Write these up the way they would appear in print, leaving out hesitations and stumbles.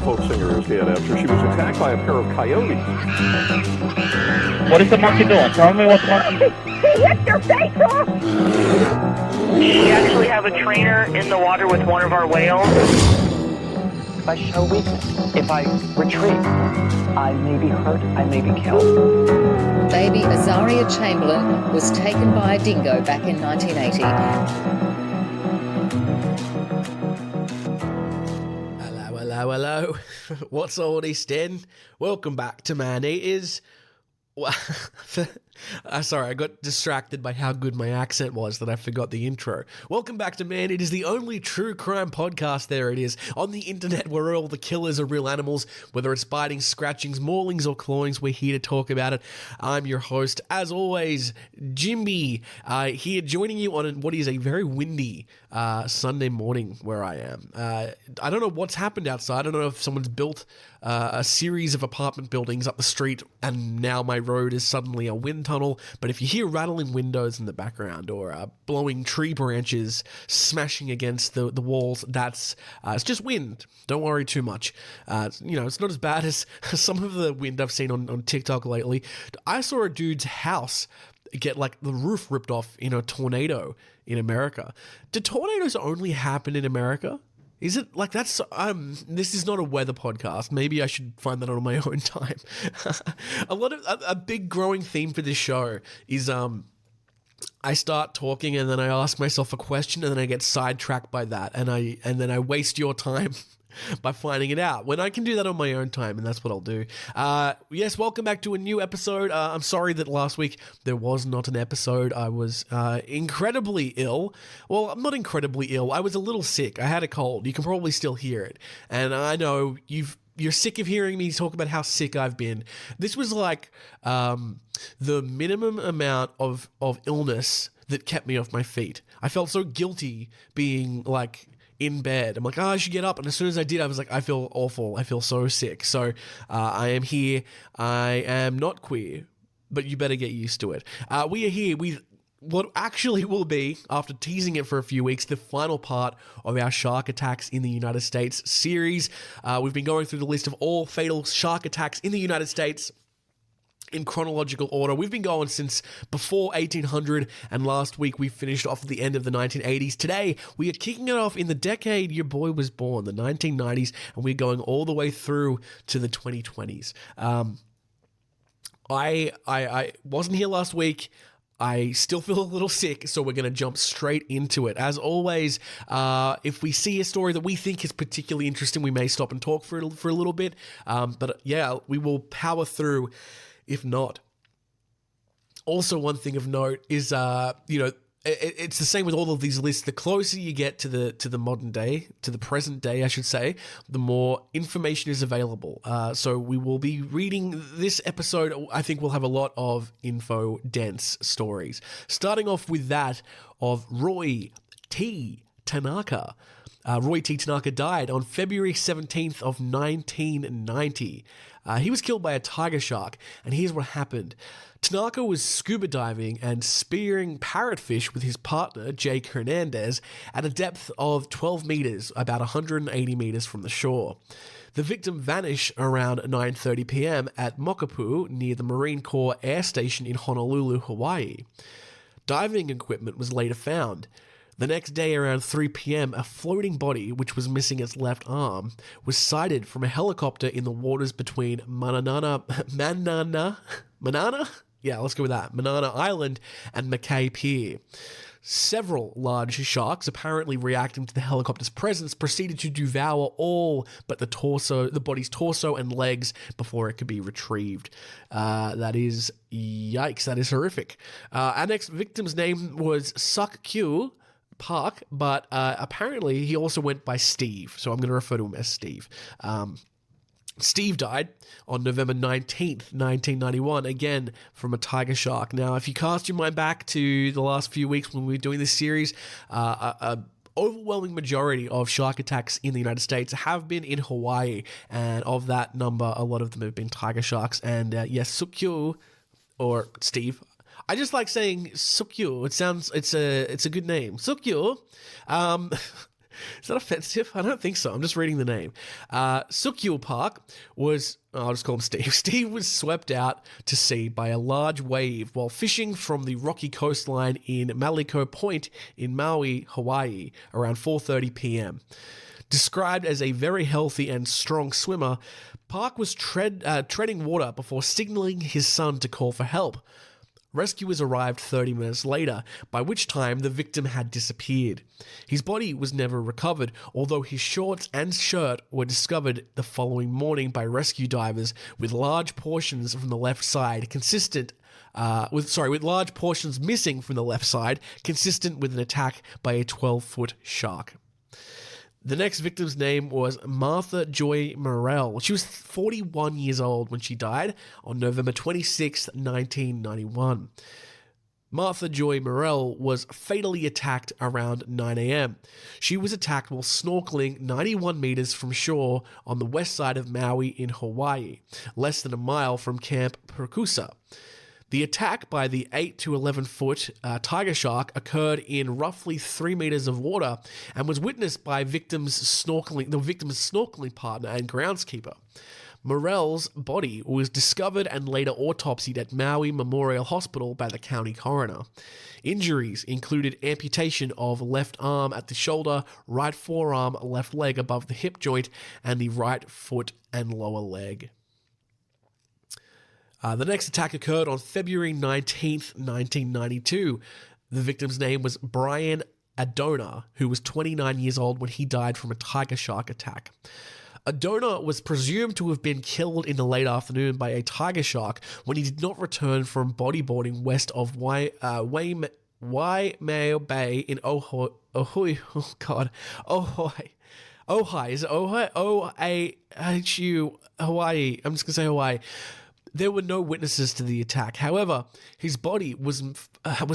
Toronto folk singer is dead after she was attacked by a pair of coyotes. What is the monkey doing? Tell me what the monkey... He hit your face off! We actually have a trainer in the water with one of our whales. If I show weakness, if I retreat, I may be hurt, I may be killed. Baby Azaria Chamberlain was taken by a dingo back in 1980. Hello. What's all this then? Welcome back to Man Eaters. Sorry, I got distracted by how good my accent was that I forgot the intro. Welcome back to Man. It is the only true crime podcast, there it is, on the internet where all the killers are real animals, whether it's biting, scratchings, maulings, or clawings, we're here to talk about it. I'm your host, as always, Jimby, here joining you on what is a very windy Sunday morning where I am. I don't know what's happened outside. I don't know if someone's built a series of apartment buildings up the street and now my road is suddenly a wind tunnel, but if you hear rattling windows in the background or blowing tree branches smashing against the walls, that's it's just wind. Don't worry too much. It's not as bad as some of the wind I've seen on TikTok lately. I saw a dude's house get like the roof ripped off in a tornado in America. Do tornadoes only happen in America? Is it like that's this is not a weather podcast. Maybe I should find that out on my own time. A big growing theme for this show is I start talking and then I ask myself a question and then I get sidetracked by that and then I waste your time by finding it out when I can do that on my own time, and that's what I'll do. Yes, welcome back to a new episode. I'm sorry that last week there was not an episode. I was incredibly ill. Well, I'm not incredibly ill. I was a little sick. I had a cold. You can probably still hear it. And I know you're sick of hearing me talk about how sick I've been. This was like the minimum amount of illness that kept me off my feet. I felt so guilty being like in bed. I'm like, I should get up. And as soon as I did, I was like, I feel awful. I feel so sick. So I am here. I am not queer, but you better get used to it. We are here with what actually will be, after teasing it for a few weeks, the final part of our shark attacks in the United States series. We've been going through the list of all fatal shark attacks in the United States in chronological order. We've been going since before 1800, and last week we finished off at the end of the 1980s. Today, we are kicking it off in the decade your boy was born, the 1990s, and we're going all the way through to the 2020s. I wasn't here last week. I still feel a little sick, so we're going to jump straight into it. As always, if we see a story that we think is particularly interesting, we may stop and talk for a little bit. But yeah, we will power through. If not, also one thing of note is, it's the same with all of these lists. The closer you get to the modern day, to the present day, I should say, the more information is available. So we will be reading this episode. I think we'll have a lot of info-dense stories. Starting off with that of Roy T. Tanaka. Roy T. Tanaka died on February 17th of 1990. He was killed by a tiger shark, and here's what happened. Tanaka was scuba diving and spearing parrotfish with his partner, Jake Hernandez, at a depth of 12 meters, about 180 meters from the shore. The victim vanished around 9:30 p.m. at Mokopu, near the Marine Corps Air Station in Honolulu, Hawaii. Diving equipment was later found. The next day, around 3 p.m., a floating body, which was missing its left arm, was sighted from a helicopter in the waters between Manana? Yeah, let's go with that. Manana Island and Mackay Pier. Several large sharks, apparently reacting to the helicopter's presence, proceeded to devour all but the body's torso and legs before it could be retrieved. That is yikes. That is horrific. Our next victim's name was Suk Kyu Park, but apparently he also went by Steve, so I'm going to refer to him as Steve. Steve died on November 19th, 1991, again from a tiger shark. Now, if you cast your mind back to the last few weeks when we were doing this series, a overwhelming majority of shark attacks in the United States have been in Hawaii, and of that number, a lot of them have been tiger sharks. And yes, Sukyu, or Steve, I just like saying Sukyu. It sounds, it's a good name. Sukyu Is that offensive? I don't think so. I'm just reading the name. Sukyul Park was, I'll just call him Steve. Steve was swept out to sea by a large wave while fishing from the rocky coastline in Maliko Point in Maui, Hawaii, around 4:30 p.m. Described as a very healthy and strong swimmer, Park was treading water before signaling his son to call for help. Rescuers arrived 30 minutes later, by which time the victim had disappeared. His body was never recovered, although his shorts and shirt were discovered the following morning by rescue divers with large portions from the left side with large portions missing from the left side, consistent with an attack by a 12-foot shark. The next victim's name was Martha Joy Morell. She was 41 years old when she died on November 26, 1991. Martha Joy Morell was fatally attacked around 9 a.m. She was attacked while snorkeling 91 meters from shore on the west side of Maui in Hawaii, less than a mile from Camp Purkusa. The attack by the 8 to 11 foot tiger shark occurred in roughly 3 meters of water and was witnessed by the victim's snorkeling partner and groundskeeper. Morell's body was discovered and later autopsied at Maui Memorial Hospital by the county coroner. Injuries included amputation of left arm at the shoulder, right forearm, left leg above the hip joint, and the right foot and lower leg. The next attack occurred on February 19th, 1992. The victim's name was Brian Adona, who was 29 years old when he died from a tiger shark attack. Adona was presumed to have been killed in the late afternoon by a tiger shark when he did not return from bodyboarding west of Waimea Bay in Ojai. Ojai. Is it Ojai? O-A-H-U, Hawaii. I'm just going to say Hawaii. There were no witnesses to the attack. However, his body was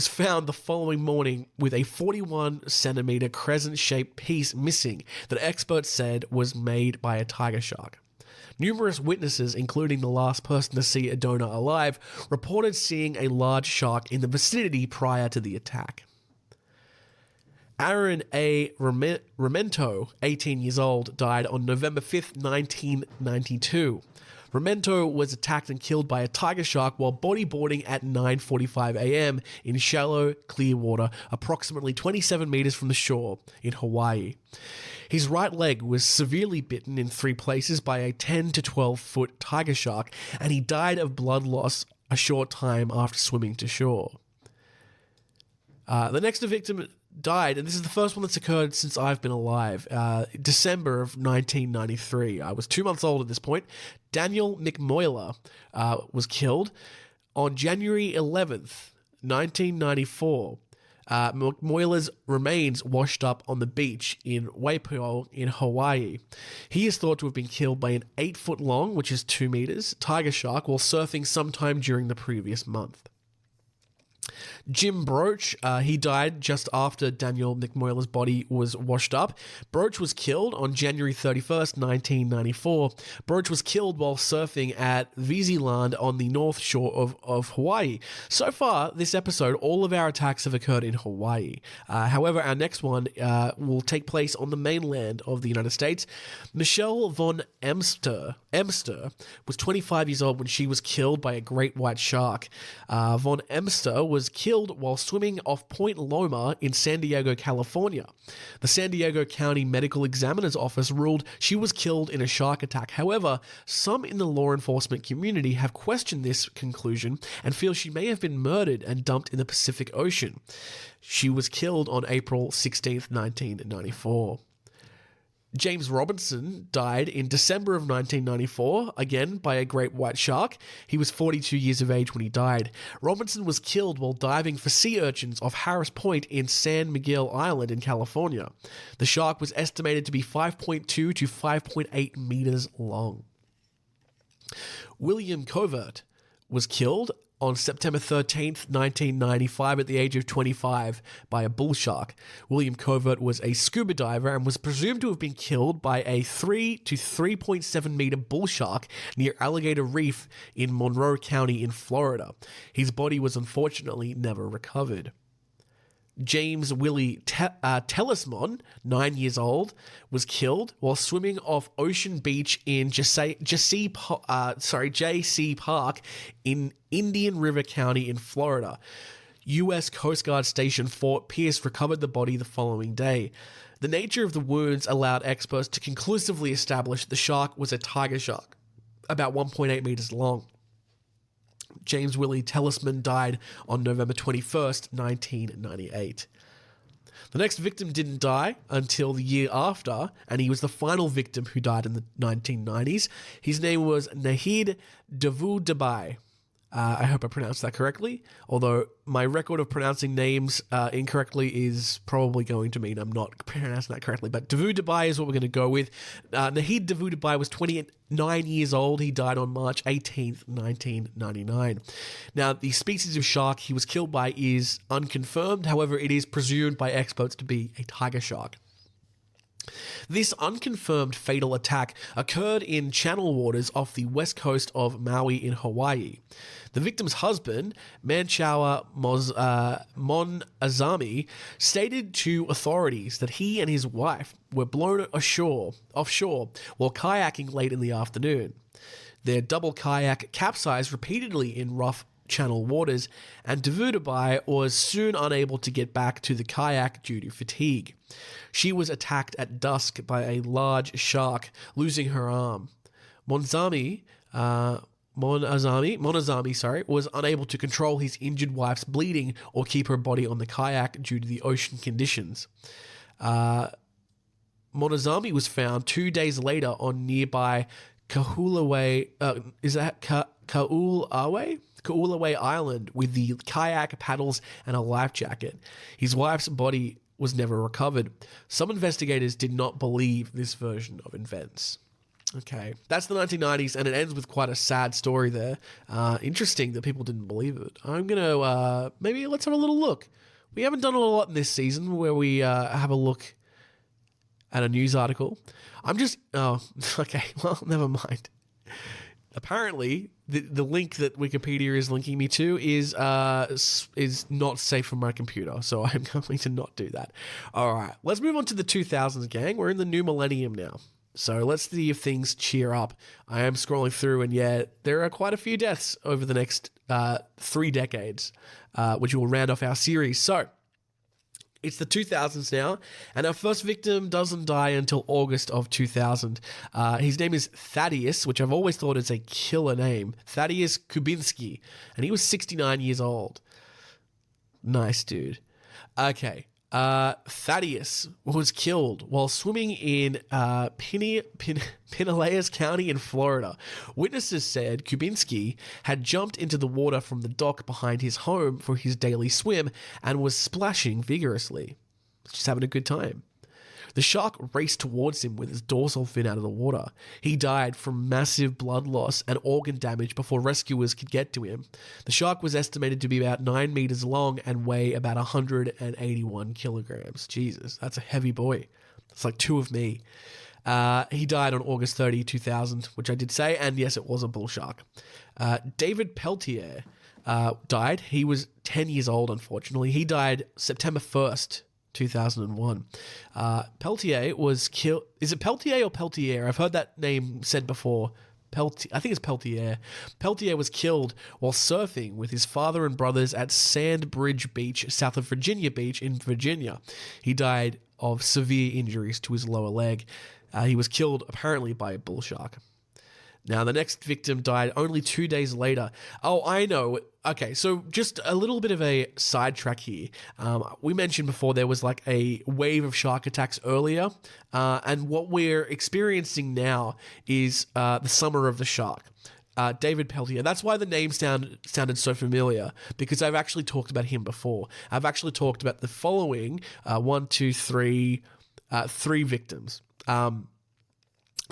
found the following morning with a 41-centimeter crescent-shaped piece missing that experts said was made by a tiger shark. Numerous witnesses, including the last person to see Adona alive, reported seeing a large shark in the vicinity prior to the attack. Aaron A. Remento, 18 years old, died on November 5th, 1992. Remento was attacked and killed by a tiger shark while bodyboarding at 9:45 a.m. in shallow, clear water, approximately 27 meters from the shore in Hawaii. His right leg was severely bitten in 3 places by a 10 to 12-foot tiger shark, and he died of blood loss a short time after swimming to shore. The next victim died, and this is the first one that's occurred since I've been alive, December of 1993. I was 2 months old at this point. Daniel McMoyler was killed on January 11th, 1994. McMoyler's remains washed up on the beach in Waipo'o in Hawaii. He is thought to have been killed by an 8-foot-long, which is 2 meters, tiger shark while surfing sometime during the previous month. Jim Broach, he died just after Daniel McMoyler's body was washed up. Broach was killed on January 31st, 1994. Broach was killed while surfing at Viziland on the north shore of Hawaii. So far, this episode, all of our attacks have occurred in Hawaii. However, our next one will take place on the mainland of the United States. Michelle von Emster was 25 years old when she was killed by a great white shark. Von Emster was killed while swimming off Point Loma in San Diego, California. The San Diego County Medical Examiner's Office ruled she was killed in a shark attack. However, some in the law enforcement community have questioned this conclusion and feel she may have been murdered and dumped in the Pacific Ocean. She was killed on April 16th, 1994. James Robinson died in December of 1994, again by a great white shark. He was 42 years of age when he died. Robinson was killed while diving for sea urchins off Harris Point in San Miguel Island in California. The shark was estimated to be 5.2 to 5.8 meters long. William Covert was killed on September 13th, 1995, at the age of 25 by a bull shark. William Covert was a scuba diver and was presumed to have been killed by a 3 to 3.7 meter bull shark near Alligator Reef in Monroe County in Florida. His body was unfortunately never recovered. James Willie Telesmon, 9 years old, was killed while swimming off Ocean Beach in JC Park in Indian River County in Florida. U.S. Coast Guard Station Fort Pierce recovered the body the following day. The nature of the wounds allowed experts to conclusively establish the shark was a tiger shark, about 1.8 meters long. James Willie Telesmon died on November 21st, 1998. The next victim didn't die until the year after, and he was the final victim who died in the 1990s. His name was Nahid Davoudabai. I hope I pronounced that correctly, although my record of pronouncing names incorrectly is probably going to mean I'm not pronouncing that correctly. But Davoudabai is what we're going to go with. Nahid Davoudabai was 29 years old. He died on March 18th, 1999. Now, the species of shark he was killed by is unconfirmed. However, it is presumed by experts to be a tiger shark. This unconfirmed fatal attack occurred in channel waters off the west coast of Maui in Hawaii. The victim's husband, Manchawa Monazami, stated to authorities that he and his wife were blown offshore while kayaking late in the afternoon. Their double kayak capsized repeatedly in rough channel waters, and Davoudabai was soon unable to get back to the kayak due to fatigue. She was attacked at dusk by a large shark, losing her arm. Monazami, was unable to control his injured wife's bleeding or keep her body on the kayak due to the ocean conditions. Monazami was found 2 days later on nearby Kaulawai Island with the kayak, paddles, and a life jacket. His wife's body was never recovered. Some investigators did not believe this version of events. Okay, that's the 1990s, and it ends with quite a sad story there. Interesting that people didn't believe it. I'm going to, maybe let's have a little look. We haven't done a lot in this season where we have a look at a news article. Okay, well, never mind. Apparently, the link that Wikipedia is linking me to is not safe for my computer, so I'm going to not do that. All right, let's move on to the 2000s, gang. We're in the new millennium now, so let's see if things cheer up. I am scrolling through, and yet there are quite a few deaths over the next 3 decades, which will round off our series. So, it's the 2000s now, and our first victim doesn't die until August of 2000. His name is Thaddeus, which I've always thought is a killer name. Thaddeus Kubinski, and he was 69 years old. Nice dude. Okay. Thaddeus was killed while swimming in Pinellas County in Florida. Witnesses said Kubinski had jumped into the water from the dock behind his home for his daily swim and was splashing vigorously, just having a good time. The shark raced towards him with his dorsal fin out of the water. He died from massive blood loss and organ damage before rescuers could get to him. The shark was estimated to be about 9 meters long and weigh about 181 kilograms. Jesus, that's a heavy boy. It's like 2 of me. He died on August 30, 2000, which I did say, and yes, it was a bull shark. David Peltier died. He was 10 years old, unfortunately. He died September 1st, 2001. Peltier was killed. Is it Peltier or Peltier? I've heard that name said before. I think it's Peltier. Peltier was killed while surfing with his father and brothers at Sandbridge Beach, south of Virginia Beach in Virginia. He died of severe injuries to his lower leg. He was killed apparently by a bull shark. Now, the next victim died only 2 days later. Oh, I know. Okay, so just a little bit of a sidetrack here. We mentioned before there was like a wave of shark attacks earlier, and what we're experiencing now is the summer of the shark. David Peltier. That's why the name sounded so familiar, because I've actually talked about him before. I've actually talked about the following 3 victims.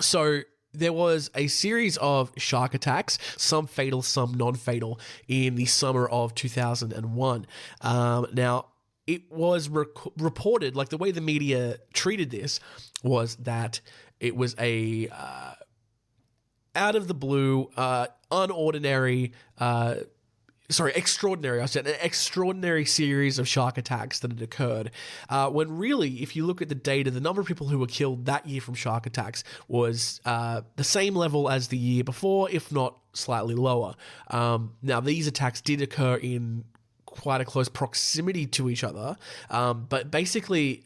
So there was a series of shark attacks, some fatal, some non-fatal, in the summer of 2001. Now, it was reported, like the way the media treated this was that it was a out of the blue, unordinary extraordinary. I said an extraordinary series of shark attacks that had occurred. When really, if you look at the data, the number of people who were killed that year from shark attacks was the same level as the year before, if not slightly lower. Now, these attacks did occur in quite a close proximity to each other, but basically,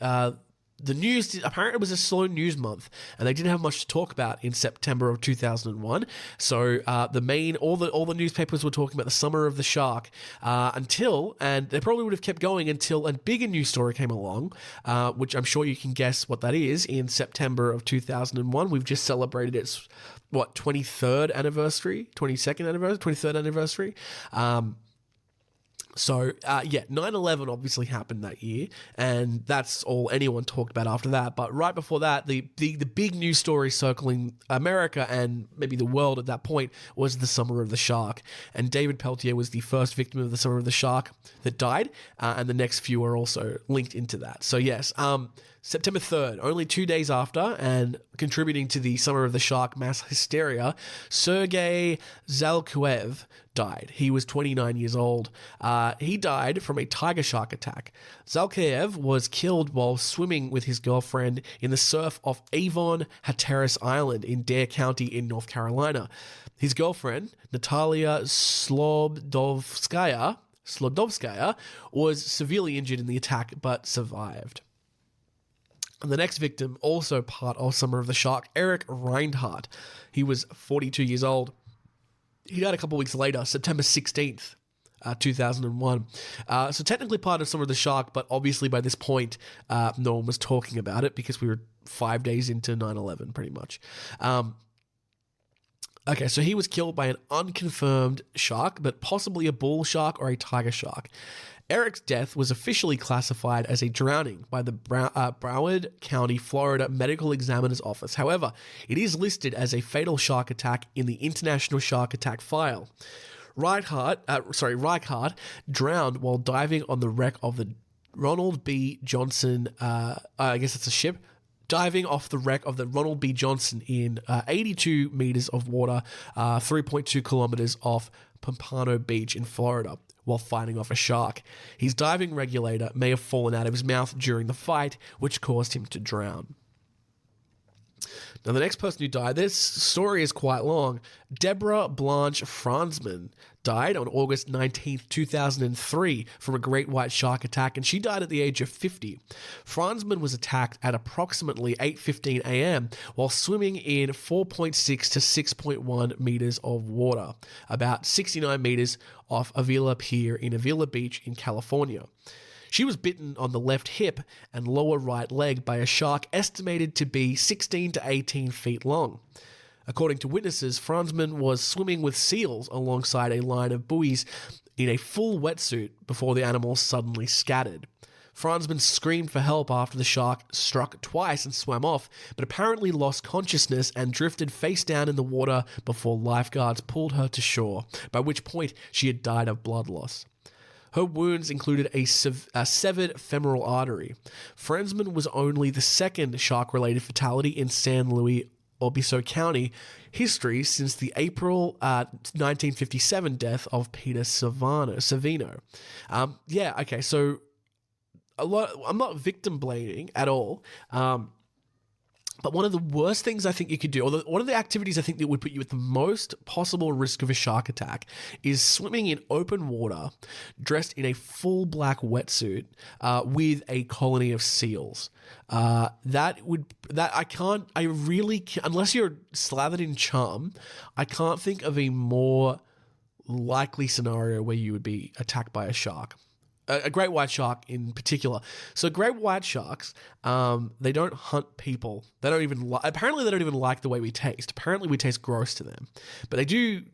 the news, apparently it was a slow news month, and they didn't have much to talk about in September of 2001. So all the newspapers were talking about the summer of the shark and they probably would have kept going until a bigger news story came along, which I'm sure you can guess what that is. In September of 2001, we've just celebrated its 23rd anniversary. 9/11 obviously happened that year, and that's all anyone talked about after that. But right before that, the big news story circling America and maybe the world at that point was the Summer of the Shark. And David Peltier was the first victim of the Summer of the Shark that died, and the next few are also linked into that. So yes, September 3rd, only 2 days after, and contributing to the Summer of the Shark mass hysteria, Sergei Zalkuev died. He was 29 years old. He died from a tiger shark attack. Zalkuev was killed while swimming with his girlfriend in the surf off Avon Hatteras Island in Dare County in North Carolina. His girlfriend, Natalia Slobodovskaya, was severely injured in the attack but survived. And the next victim, also part of Summer of the Shark, Eric Reinhardt. He was 42 years old. He died a couple weeks later, September 16th, 2001. So technically part of Summer of the Shark, but obviously by this point, no one was talking about it because we were 5 days into 9/11, pretty much. Okay, so he was killed by an unconfirmed shark, but possibly a bull shark or a tiger shark. Eric's death was officially classified as a drowning by the Broward County, Florida Medical Examiner's Office. However, it is listed as a fatal shark attack in the International Shark Attack File. Reichardt drowned while diving on the wreck of the Ronald B. Johnson, I guess it's a ship, diving off the wreck of the Ronald B. Johnson in 82 meters of water, 3.2 kilometers off Pompano Beach in Florida, while fighting off a shark. His diving regulator may have fallen out of his mouth during the fight, which caused him to drown. Now, the next person who died, this story is quite long. Deborah Blanche Franzman died on August 19th, 2003 from a great white shark attack, and she died at the age of 50. Franzman was attacked at approximately 8:15 a.m. while swimming in 4.6 to 6.1 meters of water, about 69 meters off Avila Pier in Avila Beach in California. She was bitten on the left hip and lower right leg by a shark estimated to be 16 to 18 feet long. According to witnesses, Franzman was swimming with seals alongside a line of buoys in a full wetsuit before the animals suddenly scattered. Franzman screamed for help after the shark struck twice and swam off, but apparently lost consciousness and drifted face down in the water before lifeguards pulled her to shore, by which point she had died of blood loss. Her wounds included a severed femoral artery. Franzman was only the second shark-related fatality in San Luis Obispo County history since the April 1957 death of Peter Savino. So I'm not victim blaming at all. But one of the worst things I think you could do, or one of the activities I think that would put you at the most possible risk of a shark attack, is swimming in open water, dressed in a full black wetsuit, with a colony of seals. Unless you're slathered in chum, I can't think of a more likely scenario where you would be attacked by a shark. A great white shark in particular. So great white sharks, they don't hunt people. Apparently they don't even like the way we taste. Apparently we taste gross to them. But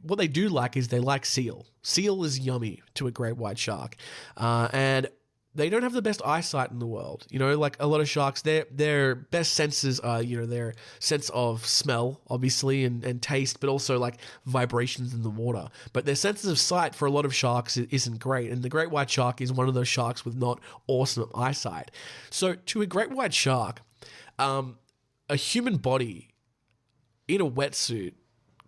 what they do like is they like seal. Seal is yummy to a great white shark. And they don't have the best eyesight in the world. Like a lot of sharks, their best senses are, their sense of smell, obviously, and taste, but also like vibrations in the water. But their senses of sight for a lot of sharks isn't great. And the great white shark is one of those sharks with not awesome eyesight. So to a great white shark, a human body in a wetsuit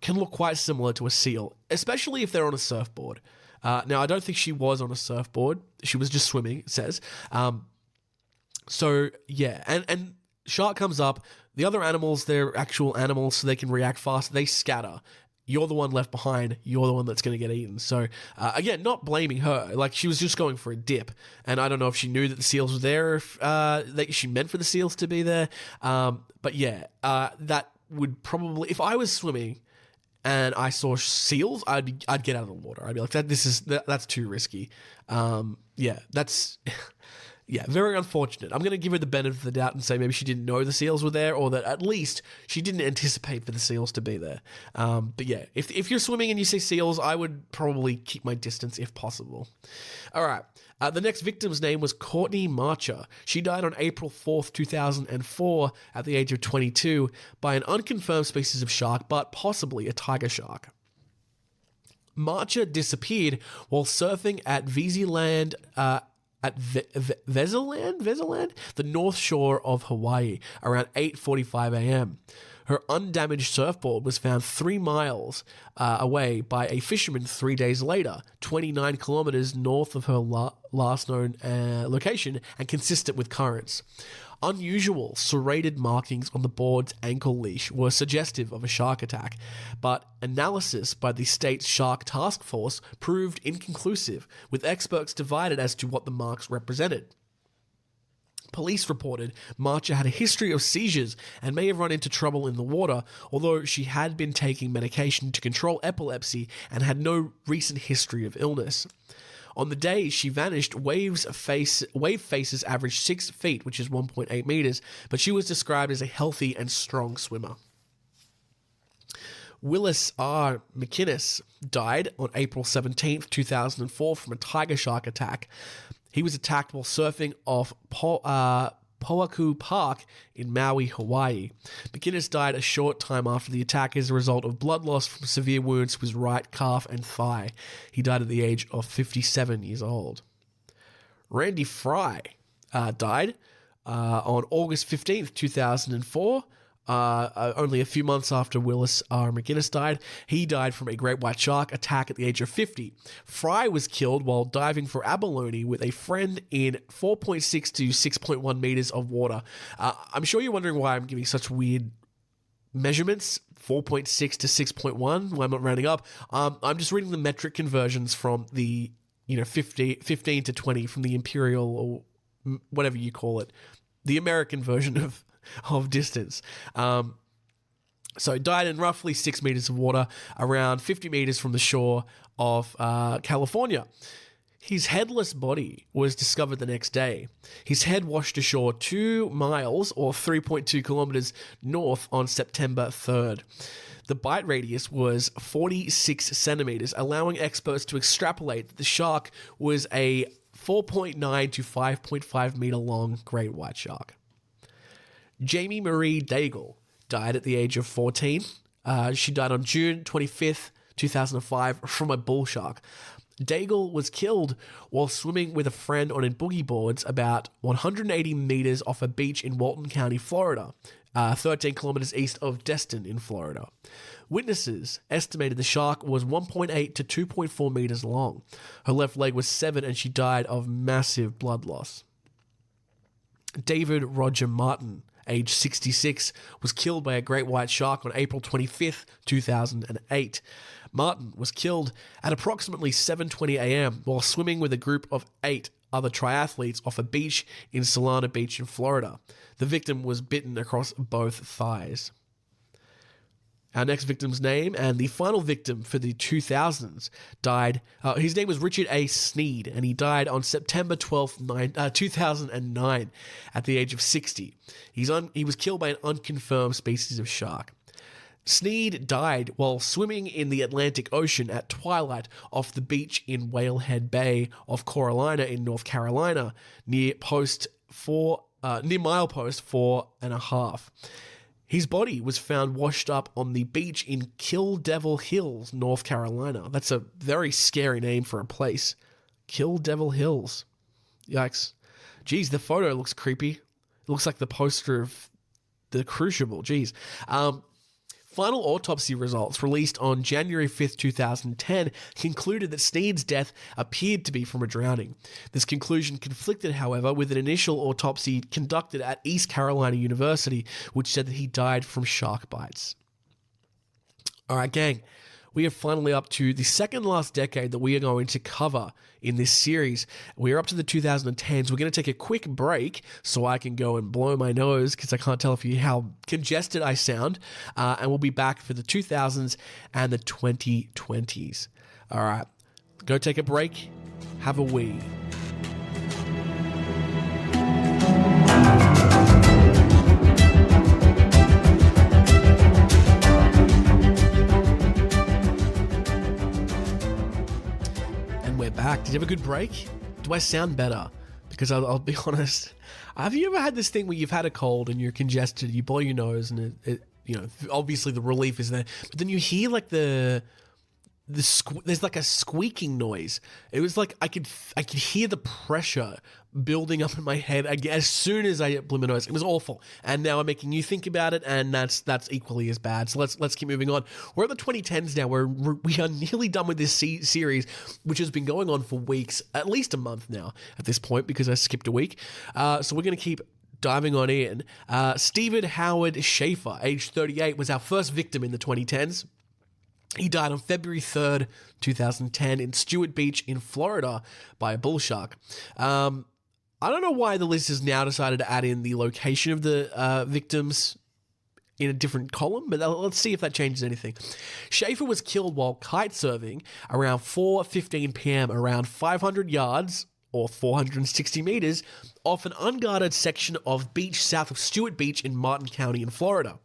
can look quite similar to a seal, especially if they're on a surfboard. Now, I don't think she was on a surfboard. She was just swimming, it says. So, yeah. And shark comes up. The other animals, they're actual animals, so they can react fast. They scatter. You're the one left behind. You're the one that's going to get eaten. So, again, not blaming her. Like, she was just going for a dip. And I don't know if she knew that the seals were there, if she meant for the seals to be there. But, yeah, that would probably... If I was swimming and I saw seals, I'd get out of the water. I'd be like, that's too risky. Yeah, that's... Yeah, very unfortunate. I'm going to give her the benefit of the doubt and say maybe she didn't know the seals were there, or that at least she didn't anticipate for the seals to be there. But yeah, if you're swimming and you see seals, I would probably keep my distance if possible. All right. The next victim's name was Courtney Marcher. She died on April 4th, 2004, at the age of 22, by an unconfirmed species of shark, but possibly a tiger shark. Marcher disappeared while surfing at Veseland, at Veseland, the north shore of Hawaii, around 8:45 a.m. Her undamaged surfboard was found 3 miles away by a fisherman 3 days later, 29 kilometers north of her last known location, and consistent with currents. Unusual serrated markings on the board's ankle leash were suggestive of a shark attack, but analysis by the state's shark task force proved inconclusive, with experts divided as to what the marks represented. Police reported Marcher had a history of seizures and may have run into trouble in the water, although she had been taking medication to control epilepsy and had no recent history of illness. On the day she vanished, wave faces averaged 6 feet, which is 1.8 meters, but she was described as a healthy and strong swimmer. Willis R. McInnes died on April 17th, 2004 from a tiger shark attack. He was attacked while surfing off Pohaku Park in Maui, Hawaii. McInnes died a short time after the attack as a result of blood loss from severe wounds to his right calf and thigh. He died at the age of 57 years old. Randy Fry died on August 15th, 2004. Only a few months after Willis R. McInnes died. He died from a great white shark attack at the age of 50. Fry was killed while diving for abalone with a friend in 4.6 to 6.1 meters of water. I'm sure you're wondering why I'm giving such weird measurements, 4.6 to 6.1, why I'm not rounding up. I'm just reading the metric conversions from the 15 to 20 from the imperial, or whatever you call it, the American version of distance. So died in roughly 6 meters of water, around 50 meters from the shore of California. His headless body was discovered the next day. His head washed ashore 2 miles or 3.2 kilometers north on September 3rd. The bite radius was 46 centimeters, allowing experts to extrapolate that the shark was a 4.9 to 5.5 meter long great white shark. Jamie Marie Daigle died at the age of 14. She died on June 25th, 2005 from a bull shark. Daigle was killed while swimming with a friend on boogie boards about 180 meters off a beach in Walton County, Florida, 13 kilometers east of Destin in Florida. Witnesses estimated the shark was 1.8 to 2.4 meters long. Her left leg was severed and she died of massive blood loss. David Roger Martin, age 66, was killed by a great white shark on April 25th, 2008. Martin was killed at approximately 7:20 a.m. while swimming with a group of 8 other triathletes off a beach in Solana Beach in Florida. The victim was bitten across both thighs. Our next victim's name, and the final victim for the 2000s, died. His name was Richard A. Sneed, and he died on September 12th, 2009, at the age of 60. He was killed by an unconfirmed species of shark. Sneed died while swimming in the Atlantic Ocean at twilight off the beach in Whalehead Bay off Coralina in North Carolina, near milepost 4.5. His body was found washed up on the beach in Kill Devil Hills, North Carolina. That's a very scary name for a place. Kill Devil Hills. Yikes. Geez, the photo looks creepy. It looks like the poster of the Crucible. Geez. Final autopsy results released on January 5th, 2010 concluded that Sneed's death appeared to be from a drowning. This conclusion conflicted, however, with an initial autopsy conducted at East Carolina University, which said that he died from shark bites. All right, gang. We are finally up to the second last decade that we are going to cover in this series. We're up to the 2010s. We're going to take a quick break so I can go and blow my nose because I can't tell if you how congested I sound. And we'll be back for the 2000s and the 2020s. All right, go take a break. Have a wee. We're back. Did you have a good break? Do I sound better? Because I'll be honest. Have you ever had this thing where you've had a cold and you're congested, you blow your nose, and it obviously the relief is there, but then you hear like there's like a squeaking noise. It was like I could hear the pressure building up in my head again as soon as I blew my nose. It was awful, and now I'm making you think about it, and that's equally as bad. So let's keep moving on. We're at the 2010s now. We are nearly done with this series, which has been going on for weeks, at least a month now at this point, because I skipped a week. So we're going to keep diving on in. Stephen Howard Schaefer, age 38, was our first victim in the 2010s. He died on February 3rd, 2010 in Stewart Beach in Florida by a bull shark. I don't know why the list has now decided to add in the location of the victims in a different column, but let's see if that changes anything. Schaefer was killed while kite surfing around 4:15 p.m. around 500 yards or 460 meters off an unguarded section of beach south of Stewart Beach in Martin County in Florida.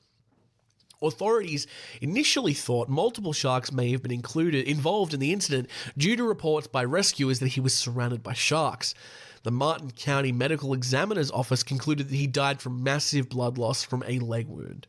Authorities initially thought multiple sharks may have been involved in the incident due to reports by rescuers that he was surrounded by sharks. The Martin County Medical Examiner's Office concluded that he died from massive blood loss from a leg wound.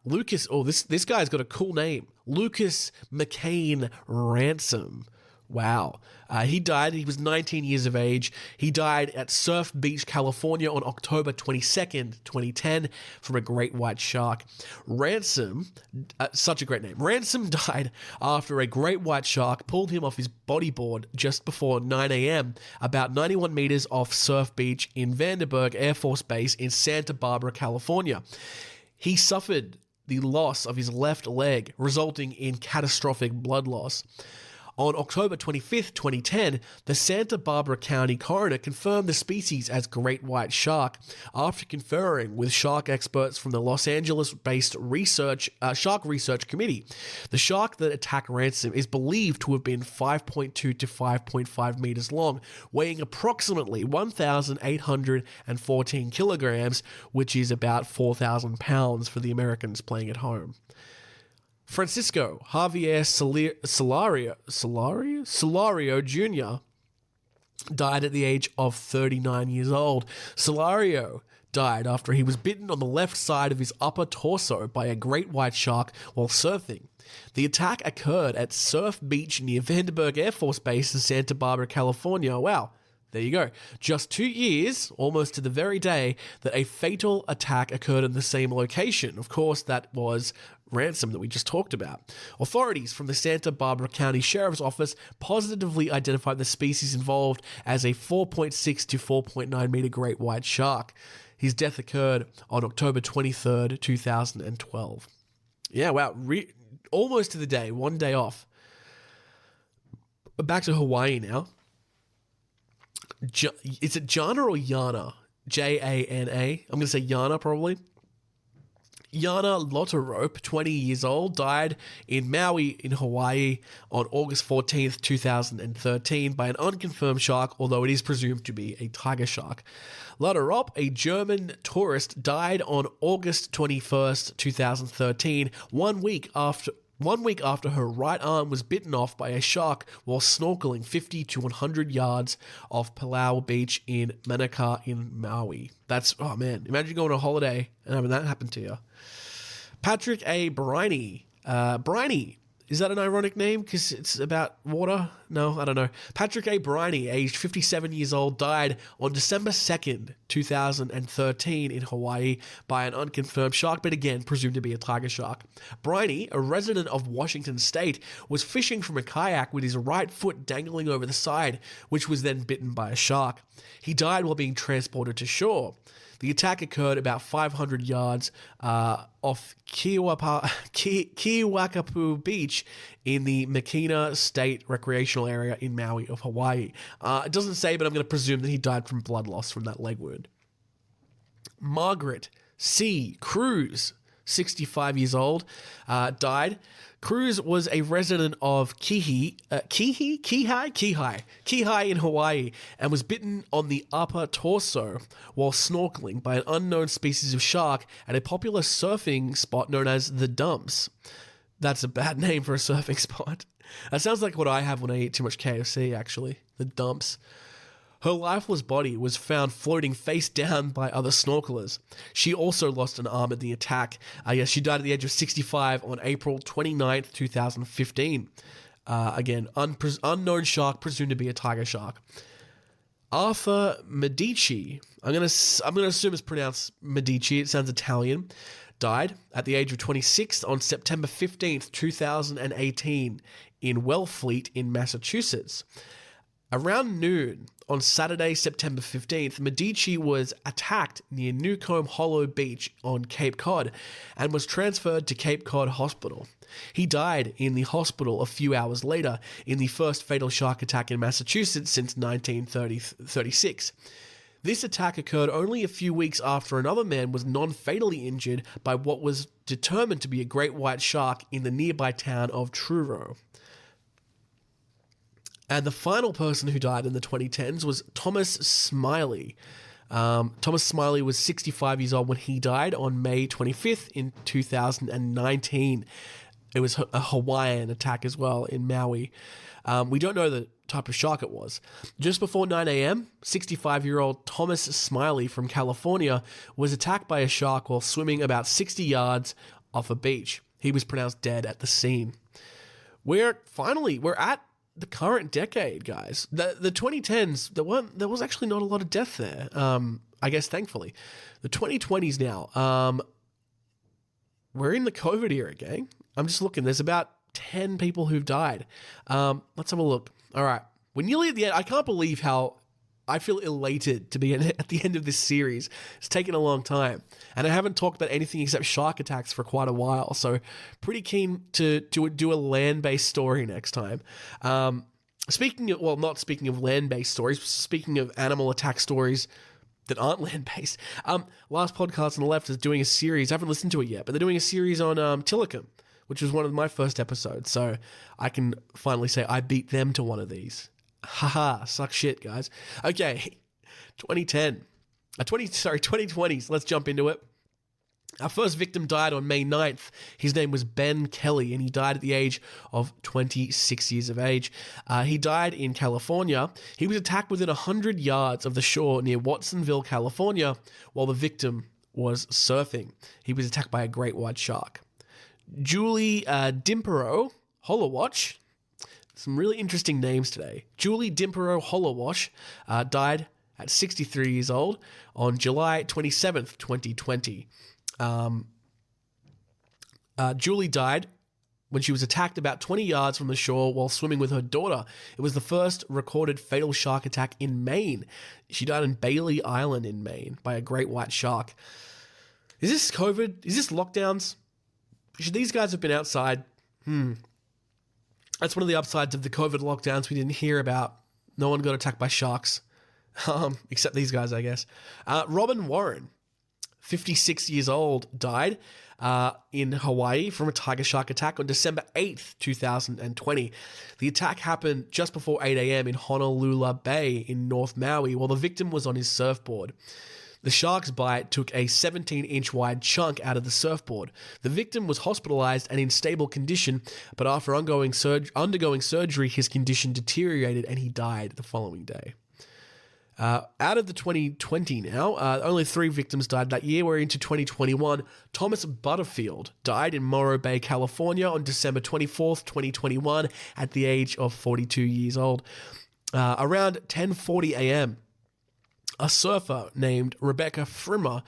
Lucas, this guy's got a cool name. Lucas McCain Ransom. Wow. He died. He was 19 years of age. He died at Surf Beach, California on October 22nd, 2010 from a great white shark. Ransom, such a great name. Ransom died after a great white shark pulled him off his bodyboard just before 9 a.m. about 91 meters off Surf Beach in Vandenberg Air Force Base in Santa Barbara, California. He suffered the loss of his left leg, resulting in catastrophic blood loss. On October 25th, 2010, the Santa Barbara County coroner confirmed the species as great white shark after conferring with shark experts from the Los Angeles-based Shark Research Committee. The shark that attacked Ransom is believed to have been 5.2 to 5.5 meters long, weighing approximately 1,814 kilograms, which is about 4,000 pounds for the Americans playing at home. Francisco Javier Solario Jr. died at the age of 39 years old. Solario died after he was bitten on the left side of his upper torso by a great white shark while surfing. The attack occurred at Surf Beach near Vandenberg Air Force Base in Santa Barbara, California. Wow. There you go. Just 2 years, almost to the very day, that a fatal attack occurred in the same location. Of course, that was Ransom that we just talked about. Authorities from the Santa Barbara County Sheriff's Office positively identified the species involved as a 4.6 to 4.9 meter great white shark. His death occurred on October 23rd, 2012. Yeah, wow. Almost to the day, 1 day off. Back to Hawaii now. Is it Jana or Yana? Jana. I'm going to say Yana probably. Yana Lotarope, 20 years old, died in Maui in Hawaii on August 14th, 2013 by an unconfirmed shark, although it is presumed to be a tiger shark. Lotarope, a German tourist, died on August 21st, 2013, 1 week after her right arm was bitten off by a shark while snorkeling 50 to 100 yards off Palau Beach in Manukau in Maui. Oh man, imagine going on a holiday and having that happen to you. Patrick A. Briney, Is that an ironic name because it's about water? No, I don't know. Patrick A. Briney, aged 57 years old, died on December 2nd, 2013 in Hawaii by an unconfirmed shark, but again, presumed to be a tiger shark. Briney, a resident of Washington State, was fishing from a kayak with his right foot dangling over the side, which was then bitten by a shark. He died while being transported to shore. The attack occurred about 500 yards off Kiwakapu Beach in the Makina State Recreational Area in Maui of Hawaii. It doesn't say, but I'm going to presume that he died from blood loss from that leg wound. Margaret C. Cruz, 65 years old, died. Cruz was a resident of Kihei in Hawaii, and was bitten on the upper torso while snorkeling by an unknown species of shark at a popular surfing spot known as the Dumps. That's a bad name for a surfing spot. That sounds like what I have when I eat too much KFC, actually. The Dumps. Her lifeless body was found floating face down by other snorkelers. She also lost an arm in the attack. She died at the age of 65 on April 29th, 2015. Again, unknown shark, presumed to be a tiger shark. Arthur Medici, I'm gonna assume it's pronounced Medici, it sounds Italian, died at the age of 26 on September 15th, 2018 in Wellfleet in Massachusetts. Around noon on Saturday, September 15th, Medici was attacked near Newcomb Hollow Beach on Cape Cod and was transferred to Cape Cod Hospital. He died in the hospital a few hours later in the first fatal shark attack in Massachusetts since 1936. This attack occurred only a few weeks after another man was non-fatally injured by what was determined to be a great white shark in the nearby town of Truro. And the final person who died in the 2010s was Thomas Smiley. Thomas Smiley was 65 years old when he died on May 25th in 2019. It was a Hawaiian attack as well in Maui. We don't know the type of shark it was. Just before 9 a.m., 65-year-old Thomas Smiley from California was attacked by a shark while swimming about 60 yards off a beach. He was pronounced dead at the scene. We're at the current decade, guys. The 2010s, there was actually not a lot of death there. I guess thankfully. The 2020s now. We're in the COVID era, gang. I'm just looking. There's about 10 people who've died. Let's have a look. All right. We're nearly at the end. I can't believe how I feel elated to be at the end of this series. It's taken a long time. And I haven't talked about anything except shark attacks for quite a while. So pretty keen to do a land-based story next time. Not speaking of land-based stories, speaking of animal attack stories that aren't land-based. Last Podcast on the Left is doing a series. I haven't listened to it yet, but they're doing a series on Tilikum, which was one of my first episodes. So I can finally say I beat them to one of these. Haha, suck shit, guys. Okay, 2020s. Let's jump into it. Our first victim died on May 9th. His name was Ben Kelly, and he died at the age of 26 years of age. He died in California. He was attacked within 100 yards of the shore near Watsonville, California, while the victim was surfing. He was attacked by a great white shark. Julie Dimpero Holowash. Some really interesting names today. Julie Dimpero Holowash died at 63 years old on July 27th, 2020. Julie died when she was attacked about 20 yards from the shore while swimming with her daughter. It was the first recorded fatal shark attack in Maine. She died in Bailey Island in Maine by a great white shark. Is this COVID? Is this lockdowns? Should these guys have been outside? That's one of the upsides of the COVID lockdowns we didn't hear about. No one got attacked by sharks, except these guys, I guess. Robin Warren, 56 years old, died in Hawaii from a tiger shark attack on December 8th, 2020. The attack happened just before 8 a.m. in Honolulu Bay in North Maui while the victim was on his surfboard. The shark's bite took a 17-inch wide chunk out of the surfboard. The victim was hospitalized and in stable condition, but after undergoing surgery, his condition deteriorated and he died the following day. Out of the 2020 now, only 3 victims died that year. We're into 2021. Thomas Butterfield died in Morro Bay, California on December 24th, 2021 at the age of 42 years old. Around 10:40 a.m., a surfer named Rebecca Frimmer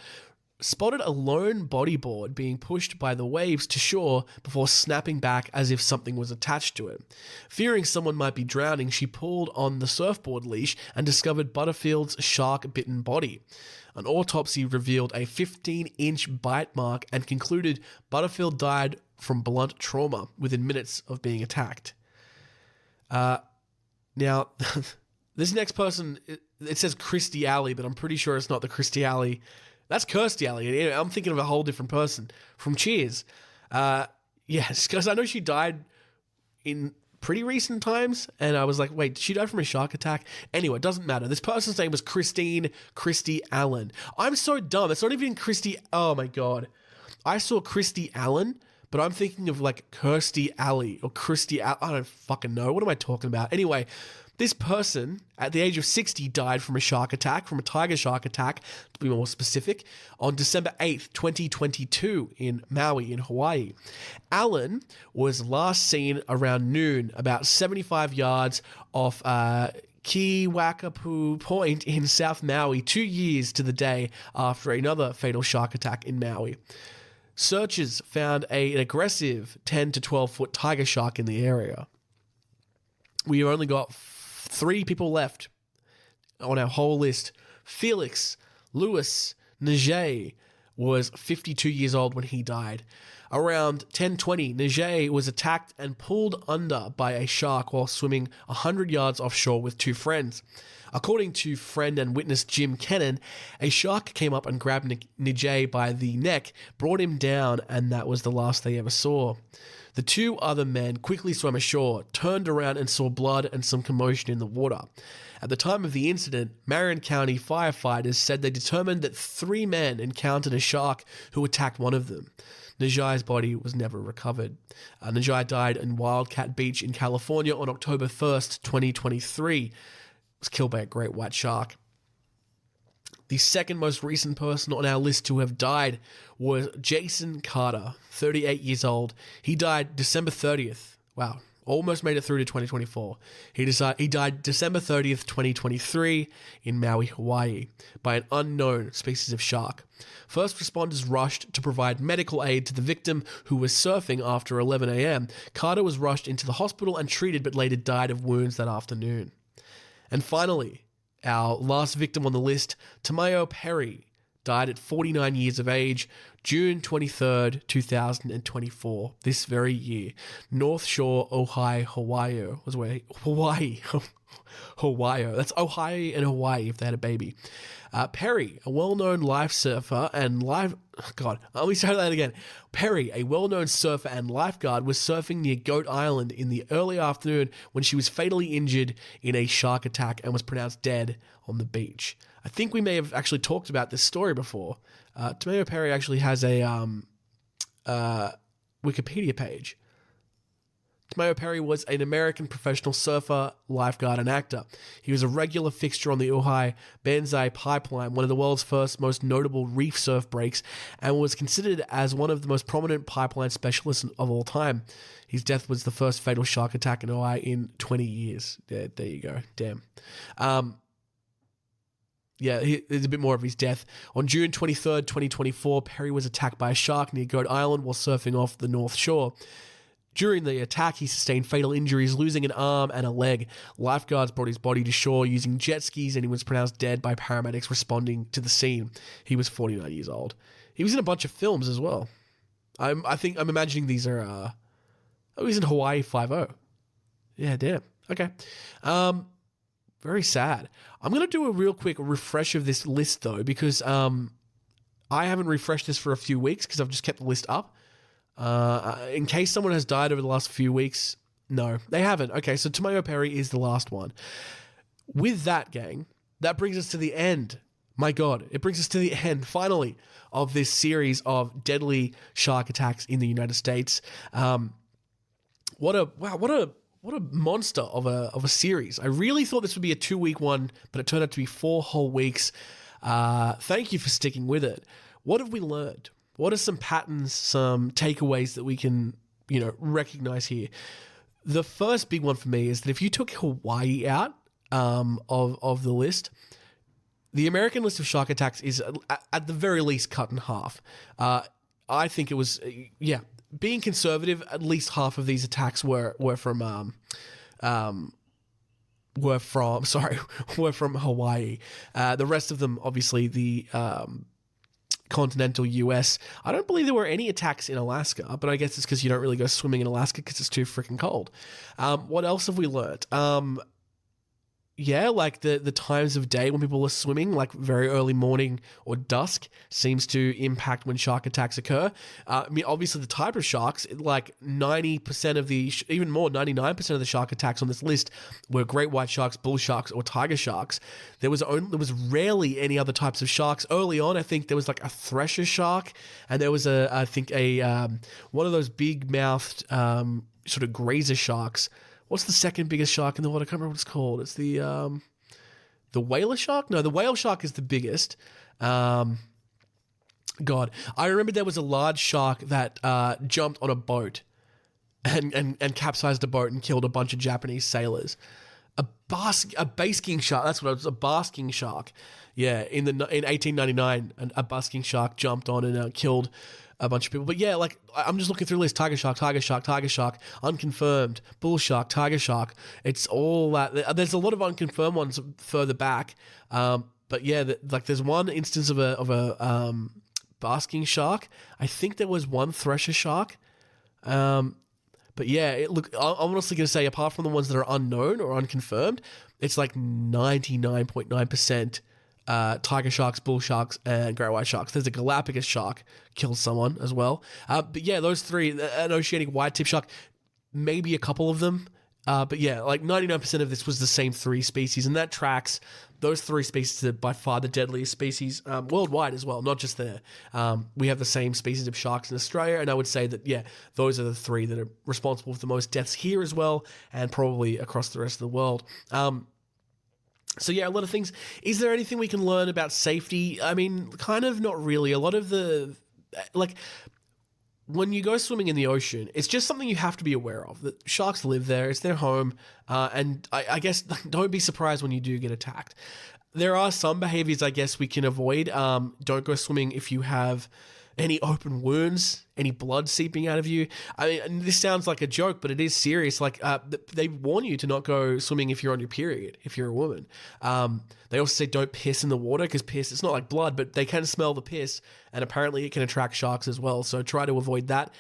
spotted a lone bodyboard being pushed by the waves to shore before snapping back as if something was attached to it. Fearing someone might be drowning, she pulled on the surfboard leash and discovered Butterfield's shark-bitten body. An autopsy revealed a 15-inch bite mark and concluded Butterfield died from blunt trauma within minutes of being attacked. Now, this next person, it says Kirstie Alley, but I'm pretty sure it's not the Kirstie Alley. That's Kirstie Alley. I'm thinking of a whole different person from Cheers. Yes, because I know she died in pretty recent times, and I was like, wait, did she die from a shark attack? Anyway, it doesn't matter. This person's name was Kirstie Allen. I'm so dumb. It's not even Kirstie. Oh my God. I saw Kirstie Allen, but I'm thinking of like Kirstie Alley or Kirstie. I don't fucking know. What am I talking about? Anyway, this person, at the age of 60, died from a shark attack, from a tiger shark attack, to be more specific, on December 8th, 2022 in Maui, in Hawaii. Allen was last seen around noon, about 75 yards off Kiwakapu Point in South Maui, 2 years to the day after another fatal shark attack in Maui. Searchers found an aggressive 10 to 12-foot tiger shark in the area. We've only got 3 people left on our whole list. Felix Louis Najee was 52 years old when he died. Around 10:20, Najee was attacked and pulled under by a shark while swimming 100 yards offshore with 2 friends. According to friend and witness Jim Kennan, a shark came up and grabbed Najee by the neck, brought him down, and that was the last they ever saw. The 2 other men quickly swam ashore, turned around and saw blood and some commotion in the water. At the time of the incident, Marion County firefighters said they determined that 3 men encountered a shark who attacked one of them. Najee's body was never recovered. Najee died in Wildcat Beach in California on October 1st, 2023. Was killed by a great white shark. The second most recent person on our list to have died was Jason Carter, 38 years old. He died December 30th. Wow, almost made it through to 2024. He died December 30th, 2023 in Maui, Hawaii, by an unknown species of shark. First responders rushed to provide medical aid to the victim, who was surfing after 11 a.m. Carter was rushed into the hospital and treated, but later died of wounds that afternoon. And finally, our last victim on the list, Tamayo Perry, died at 49 years of age, June 23rd, 2024, this very year. North Shore, Ojai, Hawaii was where Hawaii. That's Ohio and Hawaii if they had a baby. Perry, a well-known life surfer and Perry, a well-known surfer and lifeguard, was surfing near Goat Island in the early afternoon when she was fatally injured in a shark attack and was pronounced dead on the beach. I think we may have actually talked about this story before. Tamayo Perry actually has a Wikipedia page. Tamayo Perry was an American professional surfer, lifeguard, and actor. He was a regular fixture on the Ojai Banzai Pipeline, one of the world's first most notable reef surf breaks, and was considered as one of the most prominent pipeline specialists of all time. His death was the first fatal shark attack in Ojai in 20 years. There you go. Damn. There's a bit more of his death. On June 23rd, 2024, Perry was attacked by a shark near Goat Island while surfing off the North Shore. During the attack, he sustained fatal injuries, losing an arm and a leg. Lifeguards brought his body to shore using jet skis, and he was pronounced dead by paramedics responding to the scene. He was 49 years old. He was in a bunch of films as well. I'm imagining these are... he's in Hawaii 5-0. Yeah, damn. Okay. Very sad. I'm going to do a real quick refresh of this list, though, because I haven't refreshed this for a few weeks because I've just kept the list up. In case someone has died over the last few weeks, no, they haven't. Okay, so Tamayo Perry is the last one. With that, gang, that brings us to the end. My God, it brings us to the end, finally, of this series of deadly shark attacks in the United States. What a what a monster of a series. I really thought this would be a 2-week one, but it turned out to be 4 whole weeks. Thank you for sticking with it. What have we learned? What are some patterns, some takeaways that we can, recognize here? The first big one for me is that if you took Hawaii out of the list, the American list of shark attacks is at the very least cut in half. I think it was, being conservative, at least half of these attacks were from Hawaii. The rest of them, obviously, the continental US. I don't believe there were any attacks in Alaska, but I guess it's because you don't really go swimming in Alaska because it's too freaking cold. What else have we learned? Like the times of day when people are swimming, like very early morning or dusk, seems to impact when shark attacks occur. Obviously the type of sharks, like 90% of even more, 99% of the shark attacks on this list were great white sharks, bull sharks, or tiger sharks. There was rarely any other types of sharks. Early on, I think there was like a thresher shark, and there was one of those big mouthed sort of grazer sharks. What's the second biggest shark in the world? I can't remember what it's called. It's the whaler shark? No, the whale shark is the biggest. God, I remember there was a large shark that jumped on a boat and capsized a boat and killed a bunch of Japanese sailors. A basking shark. That's what it was. A basking shark. Yeah, in 1899, a basking shark jumped on and killed a bunch of people. But yeah, like I'm just looking through the list: tiger shark, unconfirmed, bull shark, tiger shark. It's all that. There's a lot of unconfirmed ones further back. But yeah, there's one instance of a basking shark. I think there was one thresher shark. But yeah, I'm honestly going to say, apart from the ones that are unknown or unconfirmed, it's like 99.9% tiger sharks, bull sharks, and great white sharks. There's a Galapagos shark killed someone as well. But yeah, those three, an oceanic white-tip shark, maybe a couple of them. But yeah, like 99% of this was the same 3 species, and that tracks. Those 3 species are by far the deadliest species worldwide as well, not just there. We have the same species of sharks in Australia, and I would say that, yeah, those are the 3 that are responsible for the most deaths here as well, and probably across the rest of the world. So yeah, a lot of things. Is there anything we can learn about safety? I mean, kind of not really. A lot of when you go swimming in the ocean, it's just something you have to be aware of. That sharks live there, it's their home, and I guess don't be surprised when you do get attacked. There are some behaviors I guess we can avoid. Don't go swimming if you have any open wounds, any blood seeping out of you. I mean, this sounds like a joke, but it is serious. Like, they warn you to not go swimming if you're on your period, if you're a woman. They also say don't piss in the water, because piss, it's not like blood, but they can smell the piss, and apparently it can attract sharks as well. So try to avoid that.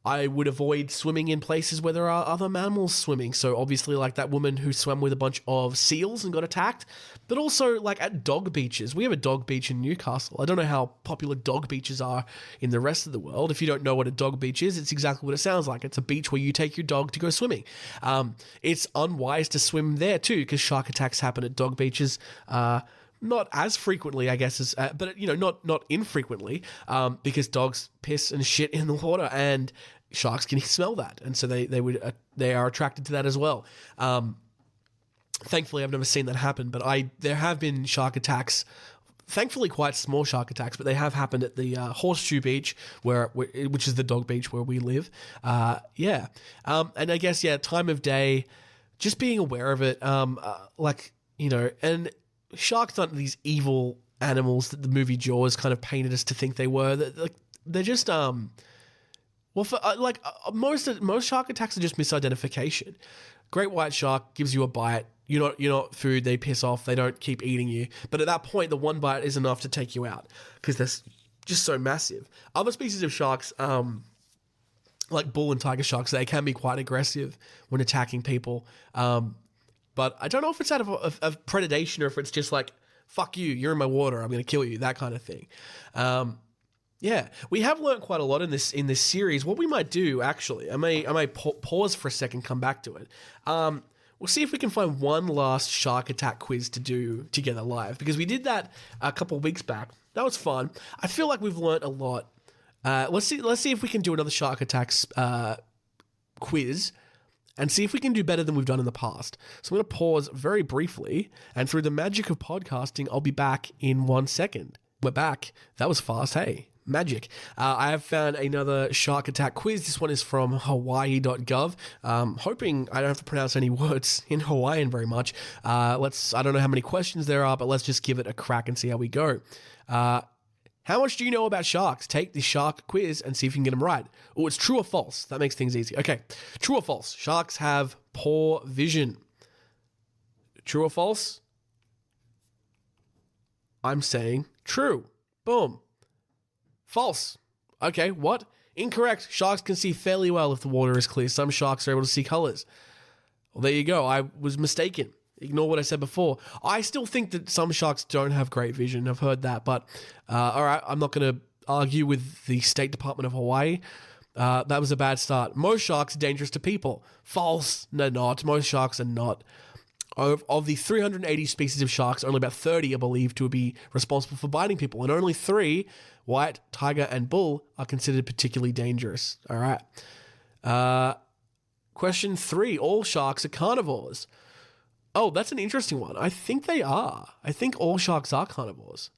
I would avoid swimming in places where there are other mammals swimming. So obviously, like that woman who swam with a bunch of seals and got attacked, but also like at dog beaches. We have a dog beach in Newcastle. I don't know how popular dog beaches are in the rest of the world. If you don't know what a dog beach is, it's exactly what it sounds like. It's a beach where you take your dog to go swimming. It's unwise to swim there too, because shark attacks happen at dog beaches. Not as frequently, I guess, as but not infrequently, because dogs piss and shit in the water, and sharks can smell that, and so they are attracted to that as well. Thankfully, I've never seen that happen, but there have been shark attacks. Thankfully, quite small shark attacks, but they have happened at the Horseshoe Beach, which is the dog beach where we live. And I guess time of day, just being aware of it, and. Sharks aren't these evil animals that the movie Jaws kind of painted us to think they were. They're just most shark attacks are just misidentification. Great white shark gives you a bite. You're not food. They piss off. They don't keep eating you. But at that point, the one bite is enough to take you out because they're just so massive. Other species of sharks, like bull and tiger sharks, they can be quite aggressive when attacking people. But I don't know if it's out of predation or if it's just like, fuck you, you're in my water, I'm going to kill you, that kind of thing. We have learned quite a lot in this series. What we might do, actually, I may pause for a second, come back to it. We'll see if we can find one last shark attack quiz to do together live, because we did that a couple of weeks back. That was fun. I feel like we've learned a lot. Let's see if we can do another shark attacks quiz. and see if we can do better than we've done in the past. So I'm going to pause very briefly, and through the magic of podcasting, I'll be back in 1 second. We're back. That was fast, hey. Magic. I have found another shark attack quiz. This one is from hawaii.gov. Hoping I don't have to pronounce any words in Hawaiian very much. I don't know how many questions there are, but let's just give it a crack and see how we go. How much do you know about sharks? Take the shark quiz and see if you can get them right. Oh, it's true or false. That makes things easy. Okay. True or false? Sharks have poor vision. True or false? I'm saying true. Boom. False. Okay, what? Incorrect. Sharks can see fairly well if the water is clear. Some sharks are able to see colors. Well, there you go. I was mistaken. Ignore what I said before. I still think that some sharks don't have great vision. I've heard that, but all right, I'm not going to argue with the State Department of Hawaii. That was a bad start. Most sharks are dangerous to people. False. No, not. Most sharks are not. Of the 380 species of sharks, only about 30 are believed to be responsible for biting people, and only 3, white, tiger, and bull, are considered particularly dangerous. All right. Question 3. All sharks are carnivores. Oh, that's an interesting one. I think they are. I think all sharks are carnivores.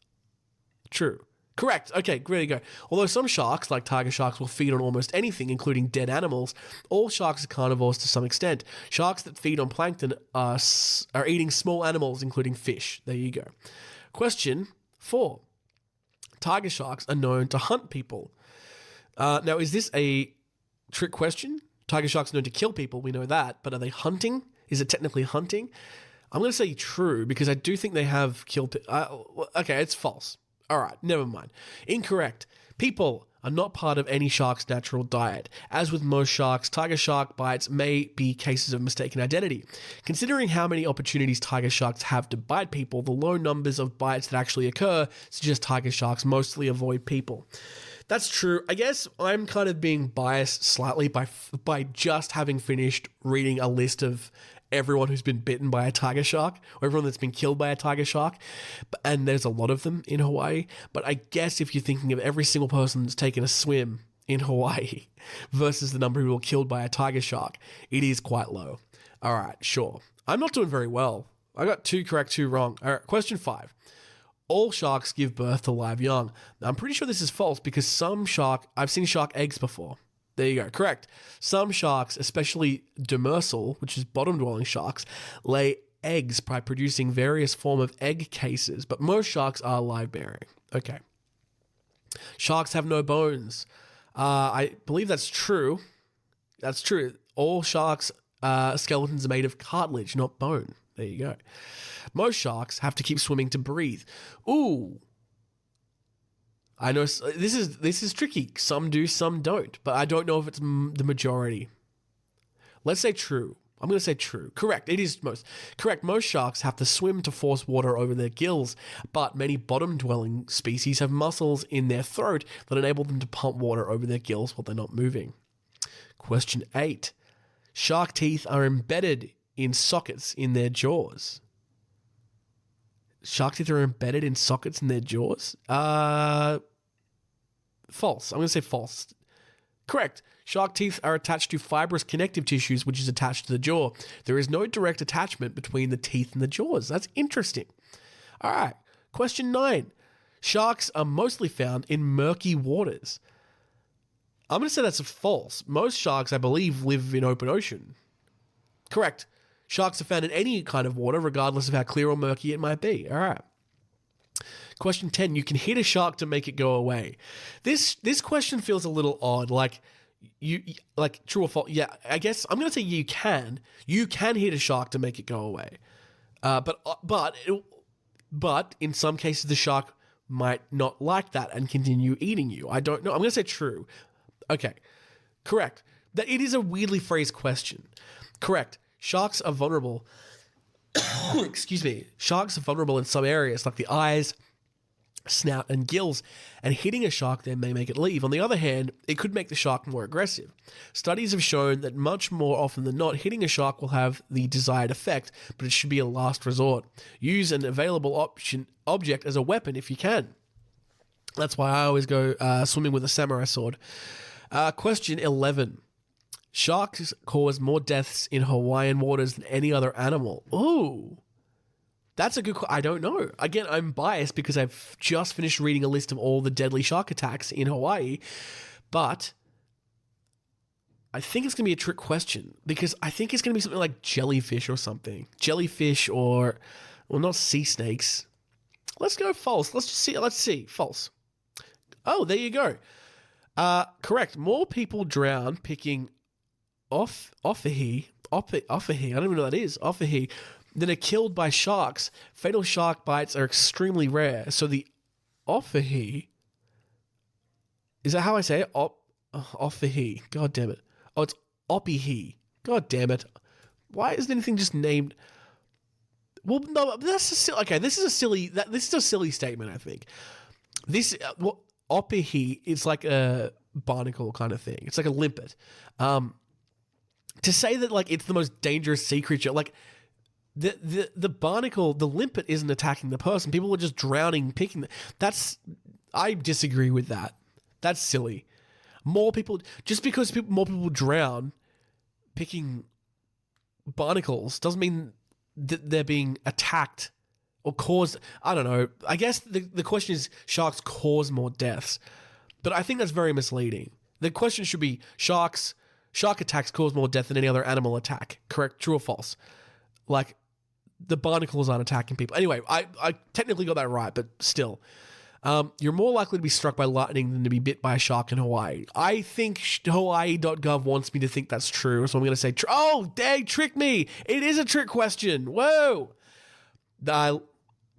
True. Correct. Okay, there you go. Although some sharks, like tiger sharks, will feed on almost anything, including dead animals, all sharks are carnivores to some extent. Sharks that feed on plankton are eating small animals, including fish. There you go. Question 4. Tiger sharks are known to hunt people. Now, is this a trick question? Tiger sharks are known to kill people, we know that, but are they hunting? Is it technically hunting? I'm going to say true, because I do think they have killed... okay, it's false. All right, never mind. Incorrect. People are not part of any shark's natural diet. As with most sharks, tiger shark bites may be cases of mistaken identity. Considering how many opportunities tiger sharks have to bite people, the low numbers of bites that actually occur suggest tiger sharks mostly avoid people. That's true. I guess I'm kind of being biased slightly by just having finished reading a list of everyone who's been bitten by a tiger shark, or everyone that's been killed by a tiger shark, and there's a lot of them in Hawaii. But I guess if you're thinking of every single person that's taken a swim in Hawaii versus the number who were killed by a tiger shark, it is quite low. All right, sure. I'm not doing very well. I got 2 correct, 2 wrong. All right, question 5. All sharks give birth to live young. Now, I'm pretty sure this is false because I've seen shark eggs before. There you go. Correct. Some sharks, especially demersal, which is bottom-dwelling sharks, lay eggs by producing various form of egg cases, but most sharks are live-bearing. Okay. Sharks have no bones. I believe that's true. That's true. All sharks' skeletons are made of cartilage, not bone. There you go. Most sharks have to keep swimming to breathe. Ooh. I know this is tricky. Some do, some don't, but I don't know if it's the majority. Let's say true. I'm going to say true. Correct. It is correct. Most sharks have to swim to force water over their gills, but many bottom-dwelling species have muscles in their throat that enable them to pump water over their gills while they're not moving. Question 8. Shark teeth are embedded in sockets in their jaws. Shark teeth are embedded in sockets in their jaws? False. I'm going to say false. Correct. Shark teeth are attached to fibrous connective tissues, which is attached to the jaw. There is no direct attachment between the teeth and the jaws. That's interesting. All right. Question 9. Sharks are mostly found in murky waters. I'm going to say that's false. Most sharks, I believe, live in open ocean. Correct. Sharks are found in any kind of water, regardless of how clear or murky it might be. All right. Question 10. You can hit a shark to make it go away. This question feels a little odd. Like true or false? Yeah, I guess I'm going to say you can. You can hit a shark to make it go away. But in some cases the shark might not like that and continue eating you. I don't know. I'm going to say true. Okay. Correct. That it is a weirdly phrased question. Correct. Sharks are vulnerable. Excuse me. Sharks are vulnerable in some areas, like the eyes, snout, and gills, and hitting a shark then may make it leave. On the other hand, it could make the shark more aggressive. Studies have shown that much more often than not, hitting a shark will have the desired effect, but it should be a last resort. Use an available object as a weapon if you can. That's why I always go swimming with a samurai sword. Question 11. Sharks cause more deaths in Hawaiian waters than any other animal. Ooh. That's a good I don't know. Again, I'm biased because I've just finished reading a list of all the deadly shark attacks in Hawaii, but I think it's going to be a trick question because I think it's going to be something like jellyfish or something. Jellyfish or, well, not sea snakes. Let's go false. Let's see. False. Oh, there you go. Correct. More people drown picking ofahi. I don't even know what that is. Ofahi. Than are killed by sharks. Fatal shark bites are extremely rare. So the ofahi, is that how I say it? Ofahi. God damn it. Oh, it's opihi. God damn it. Why isn't anything just named? Well, no, that's okay. This is a silly statement. I think this opihi is like a barnacle kind of thing. It's like a limpet. To say that like it's the most dangerous sea creature, like. The barnacle, the limpet isn't attacking the person. People are just drowning, picking. I disagree with that. That's silly. More people, just because more people drown picking barnacles doesn't mean that they're being attacked or caused. I don't know. I guess the question is sharks cause more deaths, but I think that's very misleading. The question should be shark attacks cause more death than any other animal attack. Correct? True or false? Like, the barnacles aren't attacking people. Anyway, I technically got that right, but still. You're more likely to be struck by lightning than to be bit by a shark in Hawaii. I think Hawaii.gov wants me to think that's true, so I'm going to say, oh, they tricked me. It is a trick question. Whoa.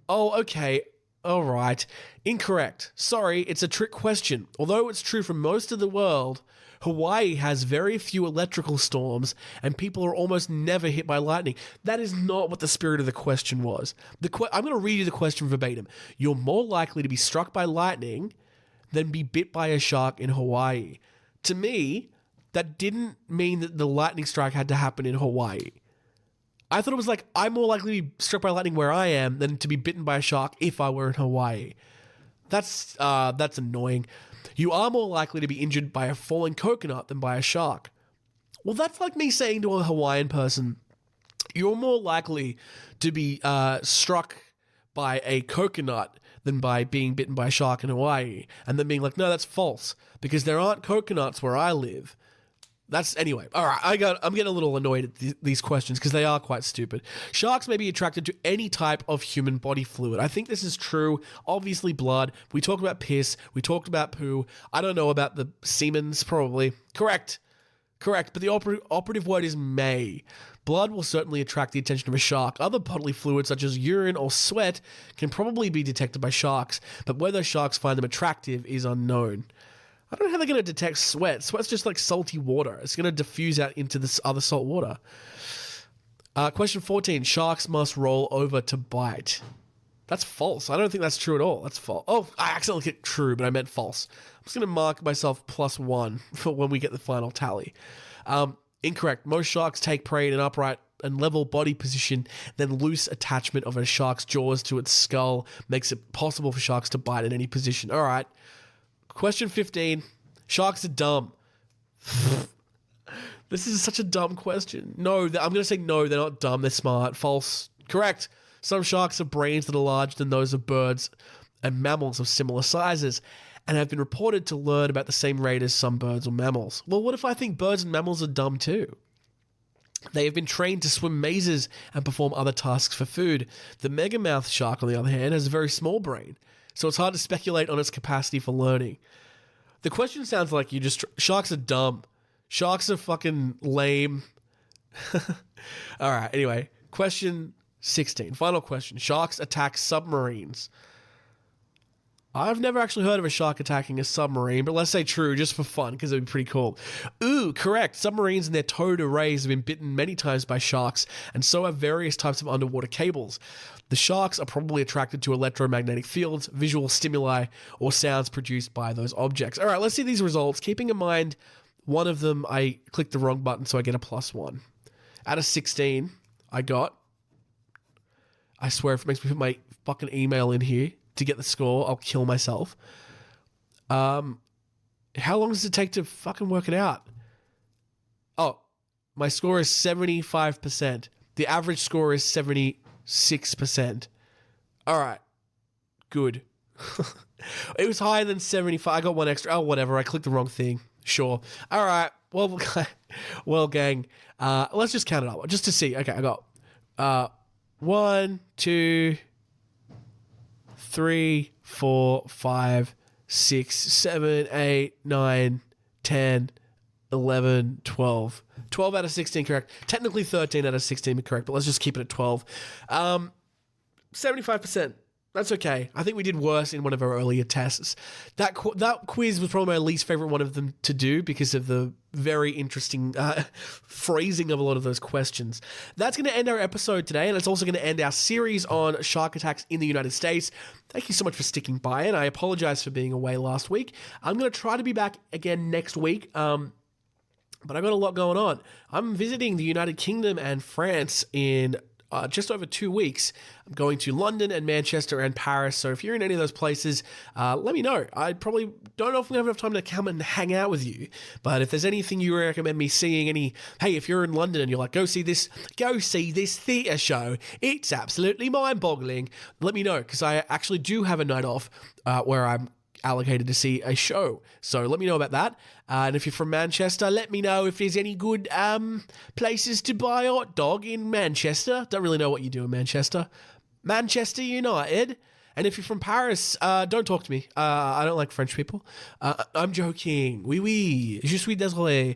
Okay. All right. Incorrect. Sorry, it's a trick question. Although it's true for most of the world, Hawaii has very few electrical storms and people are almost never hit by lightning. That is not what the spirit of the question was. I'm going to read you the question verbatim. You're more likely to be struck by lightning than be bit by a shark in Hawaii. To me, that didn't mean that the lightning strike had to happen in Hawaii. I thought it was like, I'm more likely to be struck by lightning where I am than to be bitten by a shark if I were in Hawaii. That's annoying. You are more likely to be injured by a falling coconut than by a shark. Well, that's like me saying to a Hawaiian person, you're more likely to be struck by a coconut than by being bitten by a shark in Hawaii. And then being like, no, that's false because there aren't coconuts where I live. Anyway. All right, I'm getting a little annoyed at these questions because they are quite stupid. Sharks may be attracted to any type of human body fluid. I think this is true. Obviously, blood. We talked about piss. We talked about poo. I don't know about the semens, probably. Correct. But the operative word is may. Blood will certainly attract the attention of a shark. Other bodily fluids, such as urine or sweat, can probably be detected by sharks, but whether sharks find them attractive is unknown. I don't know how they're going to detect sweat. Sweat's just like salty water. It's going to diffuse out into this other salt water. Question 14. Sharks must roll over to bite. That's false. I don't think that's true at all. That's false. Oh, I accidentally hit true, but I meant false. I'm just going to mark myself +1 for when we get the final tally. Incorrect. Most sharks take prey in an upright and level body position, then loose attachment of a shark's jaws to its skull makes it possible for sharks to bite in any position. All right. Question 15. Sharks are dumb. This is such a dumb question. No, I'm going to say no, they're not dumb, they're smart. False. Correct. Some sharks have brains that are larger than those of birds and mammals of similar sizes and have been reported to learn about the same rate as some birds or mammals. Well, what if I think birds and mammals are dumb too? They have been trained to swim mazes and perform other tasks for food. The megamouth shark, on the other hand, has a very small brain, so it's hard to speculate on its capacity for learning. The question sounds like sharks are dumb. Sharks are fucking lame. All right, anyway. Question 16. Final question. Sharks attack submarines. I've never actually heard of a shark attacking a submarine, but let's say true just for fun because it would be pretty cool. Ooh, correct. Submarines and their towed arrays have been bitten many times by sharks, and so have various types of underwater cables. The sharks are probably attracted to electromagnetic fields, visual stimuli, or sounds produced by those objects. All right, let's see these results. Keeping in mind, one of them, I clicked the wrong button, so I get a +1. Out of 16, I swear if it makes me put my fucking email in here to get the score, I'll kill myself. How long does it take to fucking work it out? Oh, my score is 75%. The average score is 76%. All right. Good. It was higher than 75. I got one extra. Oh, whatever. I clicked the wrong thing. Sure. All right. Well, gang. Let's just count it up just to see. Okay, I got 1, 2, 3, 4, 5, 6, 7, 8, 9, 10, 11, 12. 12 out of 16 correct. Technically 13 out of 16 correct, but let's just keep it at 12. 75%. That's okay. I think we did worse in one of our earlier tests. That quiz was probably my least favorite one of them to do because of the very interesting phrasing of a lot of those questions. That's going to end our episode today, and it's also going to end our series on shark attacks in the United States. Thank you so much for sticking by, and I apologize for being away last week. I'm going to try to be back again next week. But I got a lot going on. I'm visiting the United Kingdom and France in just over 2 weeks. I'm going to London and Manchester and Paris. So if you're in any of those places, let me know. I probably don't know if we have enough time to come and hang out with you. But if there's anything you recommend me seeing, hey, if you're in London and you're like, go see this theatre show, it's absolutely mind-boggling, let me know, because I actually do have a night off where I'm allocated to see a show. So let me know about that. And if you're from Manchester, let me know if there's any good places to buy a hot dog in Manchester. Don't really know what you do in Manchester. Manchester United. And if you're from Paris, don't talk to me. I don't like French people. I'm joking. Oui, oui. Je suis désolé.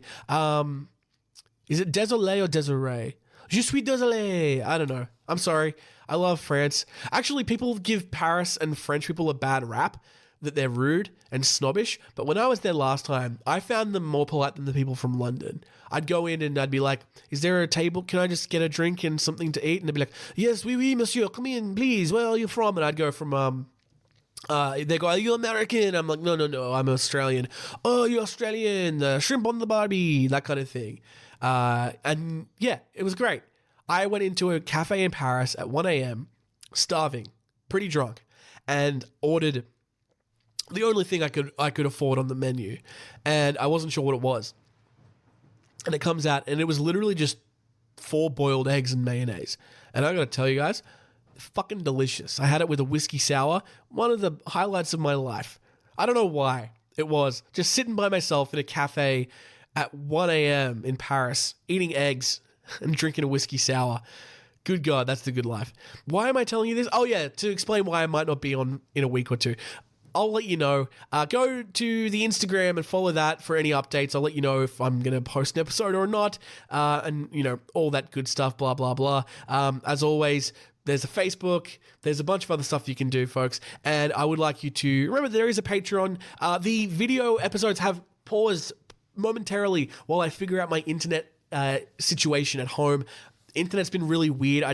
Is it désolé or désiré? Je suis désolé. I don't know. I'm sorry. I love France. Actually, people give Paris and French people a bad rap, that they're rude and snobbish. But when I was there last time, I found them more polite than the people from London. I'd go in and I'd be like, is there a table? Can I just get a drink and something to eat? And they'd be like, yes, oui, oui, monsieur, come in, please. Where are you from? And I'd go from, they go, are you American? I'm like, no, I'm Australian. Oh, you're Australian, shrimp on the barbie, that kind of thing. And yeah, it was great. I went into a cafe in Paris at 1 a.m., starving, pretty drunk, and ordered the only thing I could afford on the menu, and I wasn't sure what it was. And it comes out, and it was literally just 4 boiled eggs and mayonnaise. And I gotta tell you guys, fucking delicious. I had it with a whiskey sour, one of the highlights of my life. I don't know why. It was just sitting by myself in a cafe at 1 a.m. in Paris, eating eggs and drinking a whiskey sour. Good God, that's the good life. Why am I telling you this? Oh yeah, to explain why I might not be on in a week or two. I'll let you know. Go to the Instagram and follow that for any updates. I'll let you know if I'm going to post an episode or not. And, all that good stuff, blah, blah, blah. As always, there's a Facebook. There's a bunch of other stuff you can do, folks. And I would like you to remember there is a Patreon. The video episodes have paused momentarily while I figure out my internet situation at home. Internet's been really weird.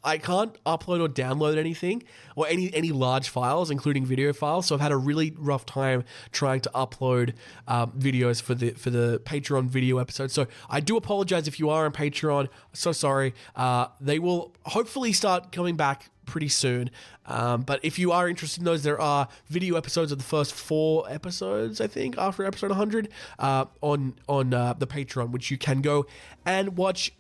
I can't upload or download anything or any large files, including video files. So I've had a really rough time trying to upload videos for the Patreon video episodes. So I do apologize if you are on Patreon. So sorry. They will hopefully start coming back pretty soon. But if you are interested in those, there are video episodes of the first 4 episodes, I think, after episode 100 on the Patreon, which you can go and watch.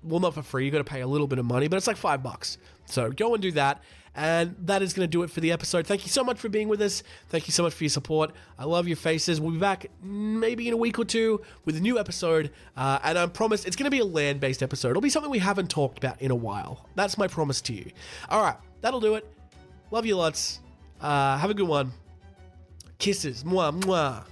Well, not for free. You got to pay a little bit of money, but it's like $5. So go and do that. And that is going to do it for the episode. Thank you so much for being with us. Thank you so much for your support. I love your faces. We'll be back maybe in a week or 2 with a new episode. And I promise it's going to be a land-based episode. It'll be something we haven't talked about in a while. That's my promise to you. All right. That'll do it. Love you lots. Have a good one. Kisses. Mwah, mwah.